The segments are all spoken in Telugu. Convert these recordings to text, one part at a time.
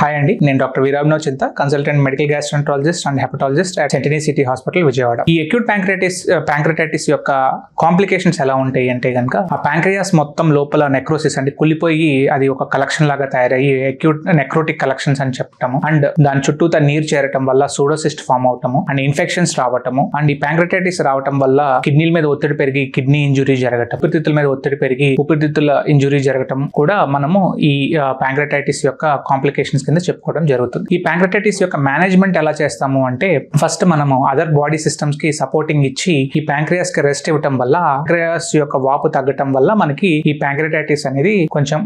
హాయ్ అండి, నేను డాక్టర్ వీరాభినవ్ చింత, consultant medical gastroenterologist and hepatologist at Sentini city hospital Vijayawada. ఈ అక్యూట్ ప్యాంక్రెటైటిస్ యొక్క కాంప్లికేషన్స్ ఎలా ఉంటాయి అంటే కనుక ఆ ప్యాంక్రియాస్ మొత్తం లోపల నెక్రోసిస్ అంటే కుళ్ళిపోయి అది ఒక కలెక్షన్ లాగా తయారయ్యి అక్యూట్ నెక్రోటిక్ కలెక్షన్స్ అని చెప్పటము, అండ్ దాని చుట్టూతా నీరు చేరటం వల్ల సూడోసిస్ట్ ఫామ్ అవటము అండ్ ఇన్ఫెక్షన్స్ రావటము, అండ్ ఈ ప్యాంక్రెటైటిస్ రావటం వల్ల కిడ్నీల మీద ఒత్తిడి పెరిగి కిడ్నీ ఇంజురీ జరగటం, ఊపిరితిత్తుల మీద ఒత్తిడి పెరిగి ఊపిరితిత్తుల ఇంజురీ జరగటం కూడా మనము ఈ ప్యాంక్రెటైటిస్ యొక్క కాంప్లికేషన్స్ కింద చెప్పుకోవడం జరుగుతుంది. ఈ ప్యాంక్రెటైటిస్ యొక్క మేనేజ్మెంట్ ఎలా చేస్తాము అంటే ఫస్ట్ మనము అదర్ బాడీ సిస్టమ్స్ కి సపోర్టింగ్ ఇచ్చి ఈ ప్యాంక్రియాస్ కి రెస్ట్ ఇవ్వటం వల్ల ప్యాంక్రియాస్ యొక్క వాపు తగ్గటం వల్ల మనకి ఈ ప్యాంక్రెటైటిస్ అనేది కొంచెం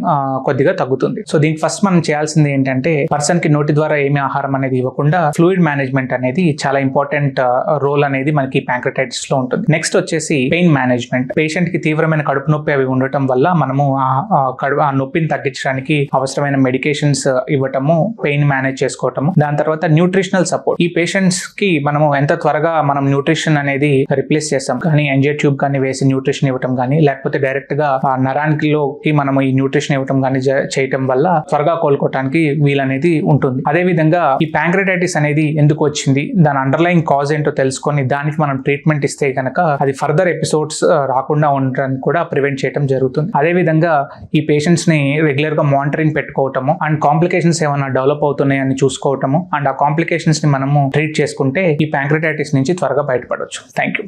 కొద్దిగా తగ్గుతుంది. సో దీనికి ఫస్ట్ మనం చేయాల్సింది ఏంటంటే పర్సన్ కి నోటి ద్వారా ఏమి ఆహారం అనేది ఇవ్వకుండా ఫ్లూయిడ్ మేనేజ్మెంట్ అనేది చాలా ఇంపార్టెంట్ రోల్ అనేది మనకి ప్యాంక్రెటైటిస్ లో ఉంటుంది. నెక్స్ట్ వచ్చేసి పెయిన్ మేనేజ్మెంట్. పేషెంట్ కి తీవ్రమైన కడుపు నొప్పి అవి ఉండటం వల్ల మనము ఆ నొప్పిని తగ్గించడానికి అవసరమైన మెడికేషన్స్ ఇవ్వటము, పెయిన్ మేనేజ్ చేసుకోవటము. దాని తర్వాత న్యూట్రిషనల్ సపోర్ట్. ఈ పేషెంట్స్ కి మనము ఎంత త్వరగా మనం న్యూట్రిషన్ అనేది రిప్లేస్ చేస్తాం కానీ ఎంజే ట్యూబ్ కానీ వేసి న్యూట్రిషన్ ఇవ్వటం కానీ లేకపోతే డైరెక్ట్ గా ఆ నరానికిలోకి మనము ఈ న్యూట్రిషన్ ఇవ్వటం కానీ చేయటం వల్ల త్వరగా కోలుకోవడానికి వీలనేది ఉంటుంది. అదే విధంగా ఈ ప్యాంక్రెటైటిస్ అనేది ఎందుకు వచ్చింది, దాని అండర్లైన్ కాజ్ ఏంటో తెలుసుకొని దానికి మనం ట్రీట్మెంట్ ఇస్తే కనుక అది ఫర్దర్ ఎపిసోడ్స్ రాకుండా ఉండడానికి కూడా ప్రివెంట్ చేయడం జరుగుతుంది. అదే విధంగా ఈ పేషెంట్స్ ని రెగ్యులర్ గా మానిటరింగ్ పెట్టుకోవటము అండ్ కాంప్లికేషన్స్ ఏమైనా డెవలప్ అవుతున్నాయని చూసుకోవటము అండ్ ఆ కాంప్లికేషన్స్ ని మనము ట్రీట్ చేసుకుంటే ఈ ప్యాంక్రెటైటిస్ నుంచి త్వరగా బయటపడవచ్చు. Thank you.